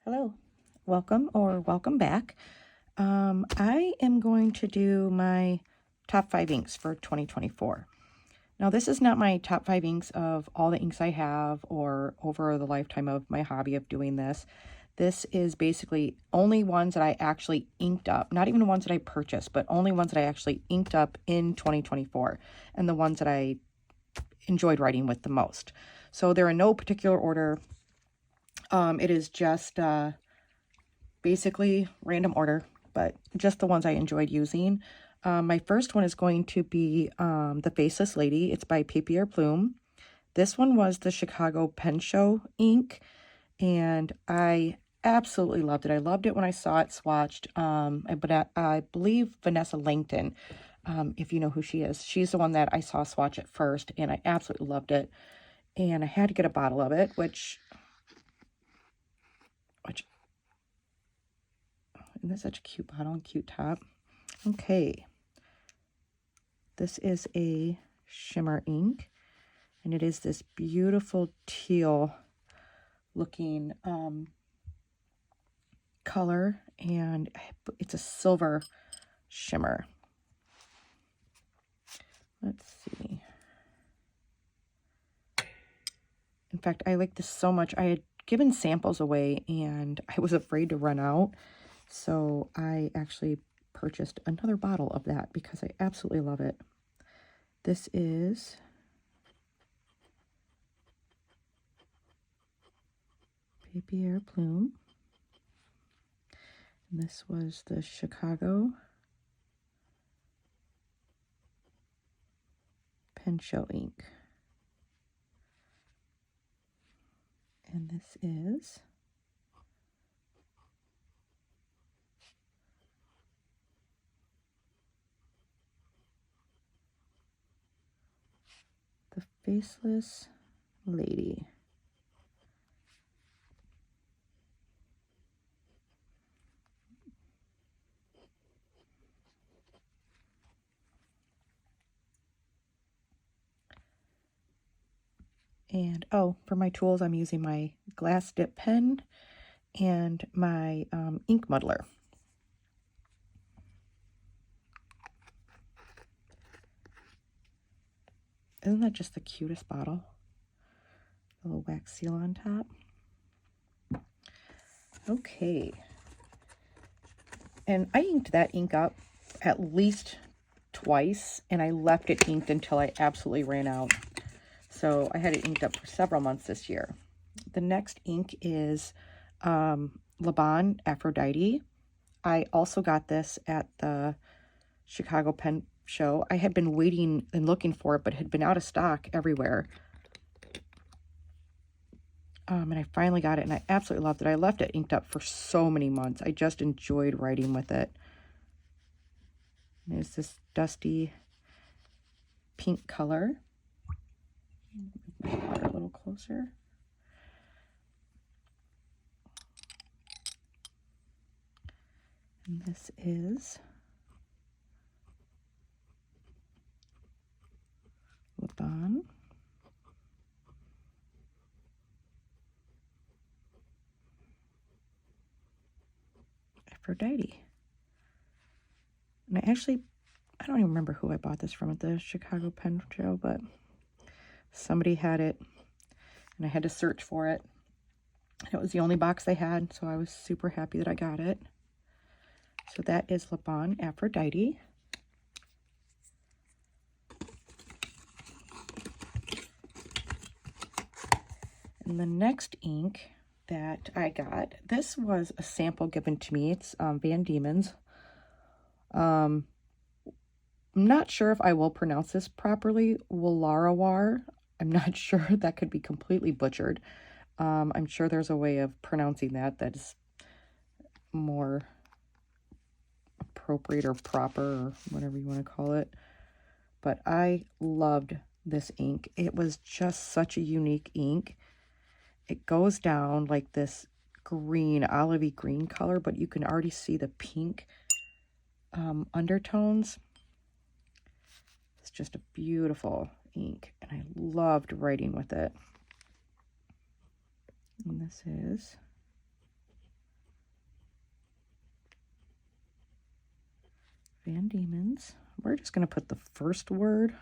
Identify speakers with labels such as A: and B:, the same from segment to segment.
A: Hello, welcome or welcome back. I am going to do my top 5 inks for 2024. Now, this is not my top 5 inks of all the inks I have or over the lifetime of my hobby of doing this. This is basically only ones that I actually inked up, not even the ones that I purchased, but only ones that I actually inked up in 2024 and the ones that I enjoyed writing with the most. So they're in no particular order. It is just basically random order, but just the ones I enjoyed using. My first one is going to be the Faceless Lady. It's by Petrified Wood. This one was the Chicago Pen Show ink, and I absolutely loved it. I loved it when I saw it swatched. But I believe Vanessa Langton, if you know who she is, she's the one that I saw swatch it first, and I absolutely loved it. And I had to get a bottle of it, which isn't that such a cute bottle and cute top? Okay. This is a shimmer ink, and it is this beautiful teal looking color, and it's a silver shimmer. Let's see. In fact, I like this so much. I had given samples away, and I was afraid to run out, so I actually purchased another bottle of that because I absolutely love it. This is Petrified Wood. And this was the Chicago Pen Show ink. And this is the Faceless Lady. And oh, for my tools, I'm using my glass dip pen and my ink muddler. Isn't that just the cutest bottle? A little wax seal on top. Okay. And I inked that ink up at least twice, and I left it inked until I absolutely ran out. So I had it inked up for several months this year. The next ink is Lebon Aphrodite. I also got this at the Chicago Pen Show. I had been waiting and looking for it, but had been out of stock everywhere. And I finally got it, and I absolutely loved it. I left it inked up for so many months. I just enjoyed writing with it. And it's this dusty pink color. Move my water a little closer. And this is Lebon Aphrodite. And I don't even remember who I bought this from at the Chicago Pen Show, but somebody had it, and I had to search for it. And it was the only box they had, so I was super happy that I got it. So that is Lebon Aphrodite. And the next ink that I got, this was a sample given to me. It's Van Diemen's. I'm not sure if I will pronounce this properly. Willarawar. I'm not sure. That could be completely butchered. I'm sure there's a way of pronouncing that is more appropriate or proper or whatever you want to call it. But I loved this ink. It was just such a unique ink. It goes down like this green, olivey green color, but you can already see the pink undertones. It's just a beautiful ink, and I loved writing with it. And this is Van Diemen's. We're just going to put the first word.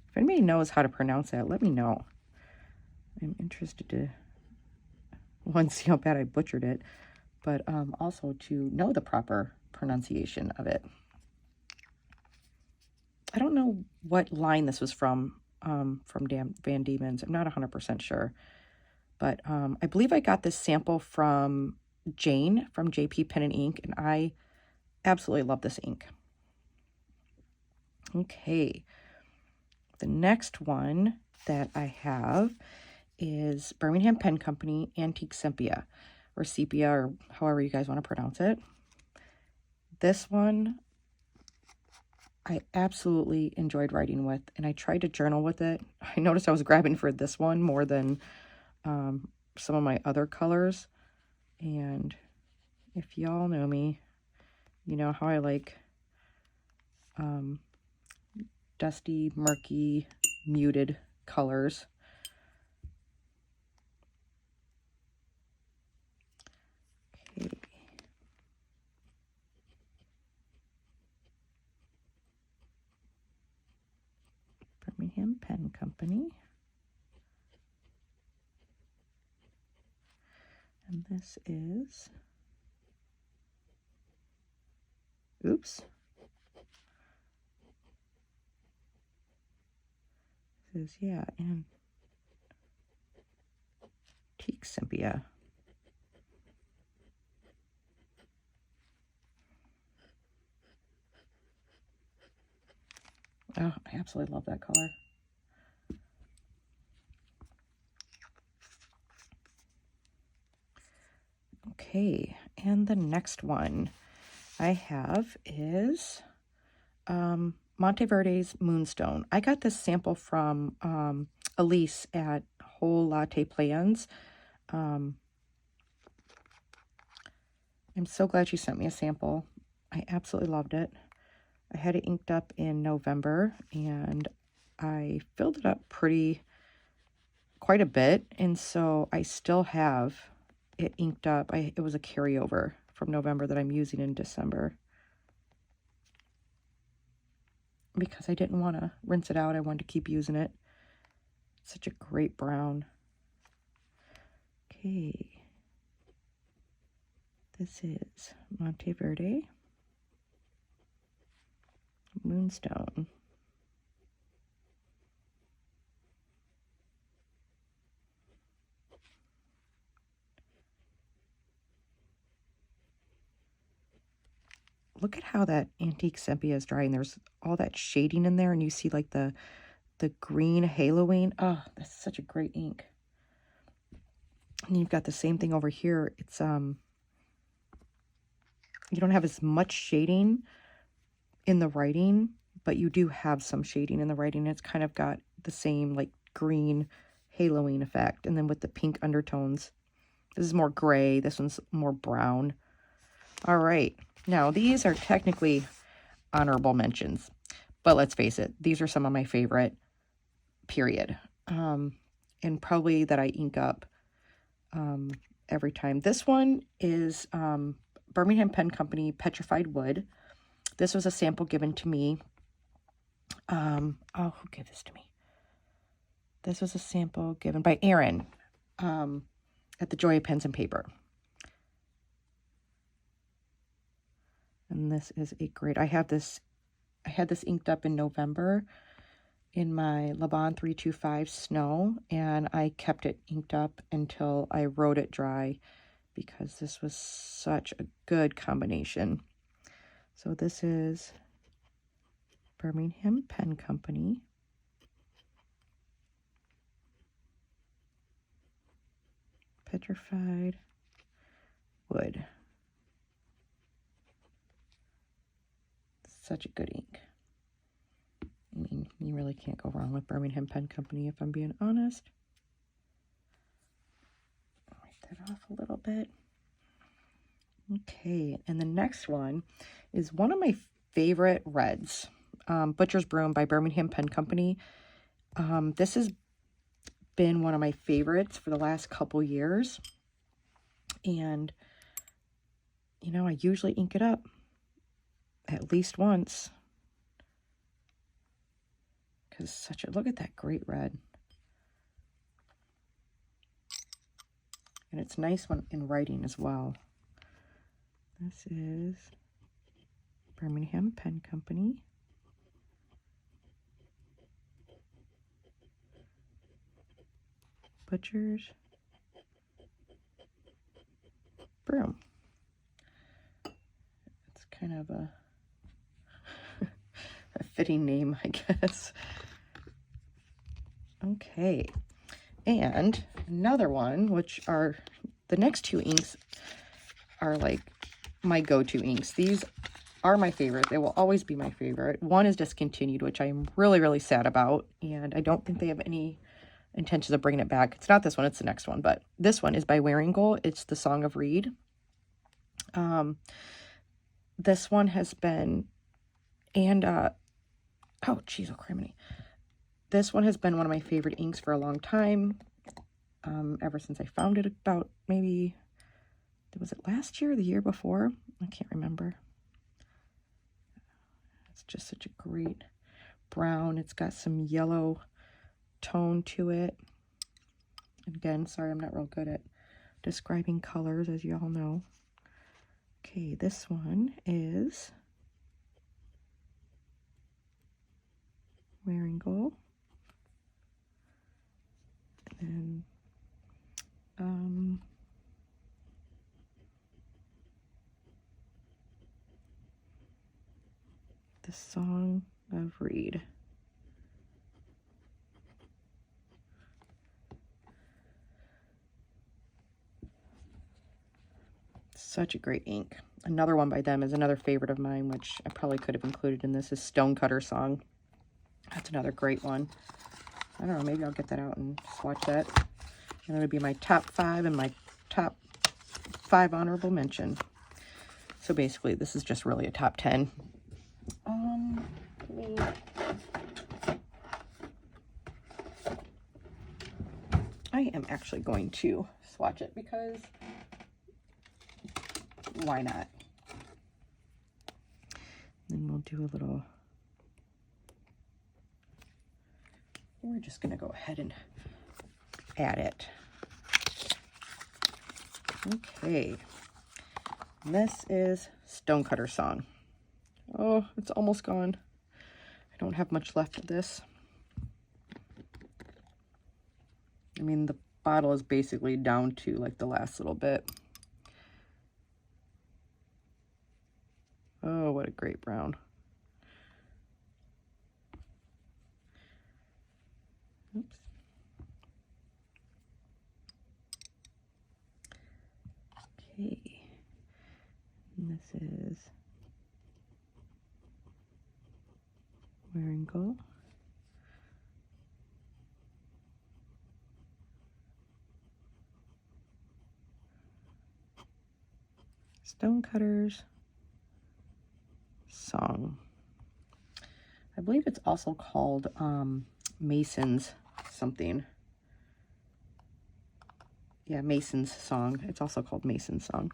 A: If anybody knows how to pronounce that, let me know. I'm interested to, one, see how bad I butchered it, but also to know the proper pronunciation of it. I don't know what line this was from Van Diemen's. I'm not 100% sure. But I believe I got this sample from Jane from JP Pen and Ink, and I absolutely love this ink. Okay. The next one that I have is Birmingham Pen Company Antique Sepia, or sepia, or however you guys want to pronounce it. This one I absolutely enjoyed writing with, and I tried to journal with it. I noticed I was grabbing for this one more than some of my other colors. And if y'all know me, you know how I like dusty, murky, muted colors. Okay. Birmingham Pen Company. And this is, oops. This is, yeah, Antique Sepia. Oh, I absolutely love that color. Okay, and the next one I have is Monte Verde's Moonstone. I got this sample from Elise at Whole Latte Plans. I'm so glad she sent me a sample. I absolutely loved it. I had it inked up in November, and I filled it up quite a bit, and so I still have it inked up. It was a carryover from November that I'm using in December, because I didn't want to rinse it out. I wanted to keep using it. It's such a great brown. Okay. This is Monte Verde Moonstone. Look at how that antique sepia is drying. There's all that shading in there, and you see like the green haloing. Oh, that's such a great ink. And you've got the same thing over here. It's you don't have as much shading in the writing, but you do have some shading in the writing. It's kind of got the same like green haloing effect. And then with the pink undertones, this is more gray. This one's more brown. All right. Now, these are technically honorable mentions, but let's face it, these are some of my favorite, period. And probably that I ink up every time. This one is Birmingham Pen Company Petrified Wood. This was a sample given to me. Oh, who gave this to me? This was a sample given by Erin at the Joy of Pens and Paper. And this is a great, I had this inked up in November in my Lebon 325 Snow, and I kept it inked up until I wrote it dry, because this was such a good combination. So this is Birmingham Pen Company. Petrified Wood. Such a good ink. I mean, you really can't go wrong with Birmingham Pen Company, if I'm being honest. I'll wipe that off a little bit. Okay, and the next one is one of my favorite reds, Butcher's Broom by Birmingham Pen Company. This has been one of my favorites for the last couple years. And, you know, I usually ink it up at least once. Because such a, look at that great red. And it's nice when in writing as well. This is Birmingham Pen Company. Butchers. Broom. It's kind of a fitting name, I guess. Okay. And another one, which are the next two inks are like my go-to inks. These are my favorite. They will always be my favorite. One is discontinued, which I'm really, really sad about. And I don't think they have any intentions of bringing it back. It's not this one, it's the next one. But this one is by Wearingle. It's the Song of Reed. This one has been, and, oh, geez, oh, criminy. This one has been one of my favorite inks for a long time. Ever since I found it about maybe, was it last year or the year before? I can't remember. It's just such a great brown. It's got some yellow tone to it. Again, sorry, I'm not real good at describing colors, as you all know. Okay, this one is Wearingle. And the Song of Reed. Such a great ink. Another one by them is another favorite of mine, which I probably could have included in this, is Stonecutter Song. That's another great one. I don't know, maybe I'll get that out and swatch that. And that would be my top 5 and my top 5 honorable mention. So basically, this is just really a top 10. I am actually going to swatch it because why not? Then we'll do a little, we're just going to go ahead and add it. Okay. And this is Stonecutter Song. Oh, it's almost gone. I don't have much left of this. I mean, the bottle is basically down to like the last little bit. Oh, what a great brown. Oops. Okay. And this is Wearingle. Stonecutters Song. I believe it's also called Mason's something. Yeah, Mason's Song. It's also called Mason's Song.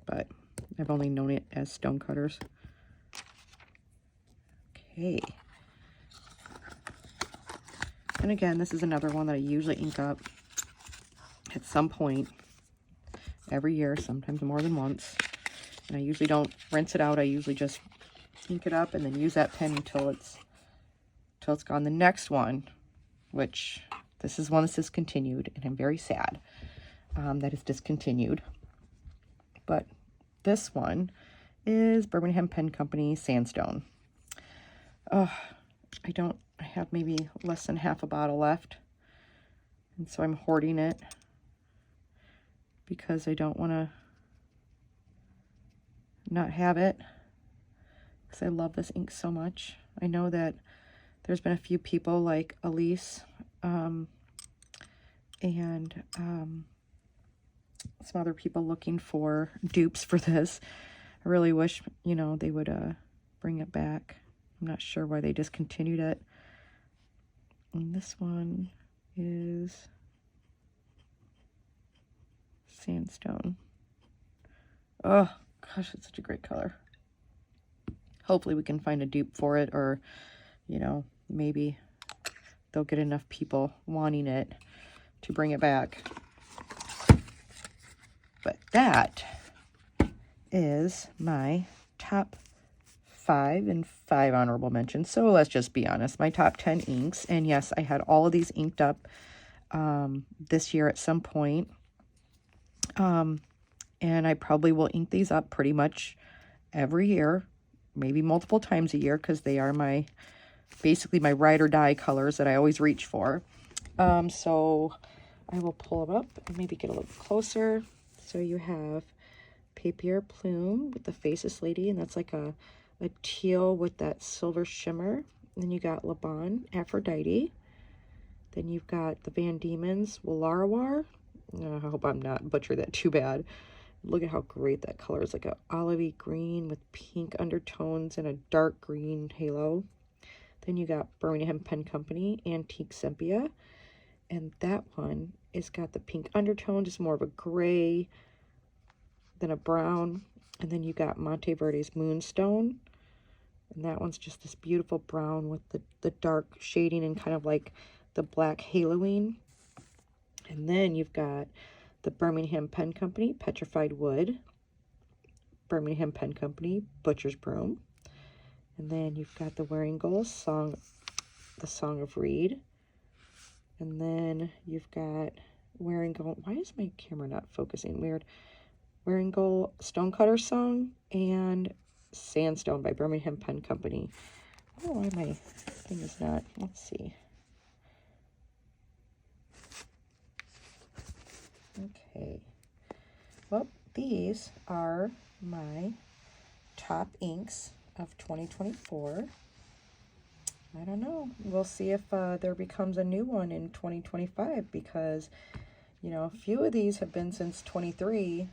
A: But I've only known it as Stonecutters. Okay. And again, this is another one that I usually ink up at some point every year, sometimes more than once. And I usually don't rinse it out. I usually just ink it up and then use that pen until it's gone. The next one, which this is one that's discontinued, and I'm very sad that it's discontinued. But this one is Birmingham Pen Company Sandstone. I have maybe less than half a bottle left. And so I'm hoarding it because I don't want to not have it, because I love this ink so much. I know that there's been a few people like Elise and some other people looking for dupes for this. I really wish, you know, they would bring it back. I'm not sure why they discontinued it. And this one is Sandstone. Oh, gosh, it's such a great color. Hopefully we can find a dupe for it, or, you know, maybe they'll get enough people wanting it to bring it back. But that is my top 5 and 5 honorable mentions. So let's just be honest, my top 10 inks. And yes, I had all of these inked up this year at some point. And I probably will ink these up pretty much every year, maybe multiple times a year, because they are basically my ride or die colors that I always reach for. So I will pull them up and maybe get a little closer. So you have Papier Plume with the Faceless Lady, and that's like a teal with that silver shimmer. Then you got Lebon Aphrodite. Then you've got the Van Diemen's Willarawar. I hope I'm not butchering that too bad. Look at how great that color is, like an olivey green with pink undertones and a dark green halo. Then you got Birmingham Pen Company Antique Sepia, and that one is got the pink undertones. It's more of a gray than a brown. And then you got Monte Verde's Moonstone, and that one's just this beautiful brown with the dark shading and kind of like the black haloing. And then you've got the Birmingham Pen Company Petrified Wood, Birmingham Pen Company Butcher's Broom, and then you've got the Waringal the Song of Reed, and then you've got Waringal. Why is my camera not focusing? Weird. Waringal Stonecutter Song and Sandstone by Birmingham Pen Company. I don't know why my thing is not. Let's see. Okay. Well, these are my top inks of 2024. I don't know. We'll see if there becomes a new one in 2025, because, you know, a few of these have been since 23.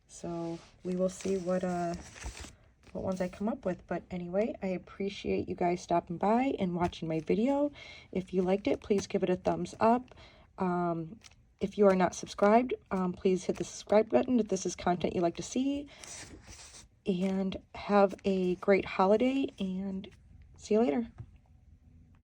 A: So we will see what ones I come up with. But anyway, I appreciate you guys stopping by and watching my video. If you liked it, please give it a thumbs up. If you are not subscribed, please hit the subscribe button if this is content you like to see. And have a great holiday, and see you later.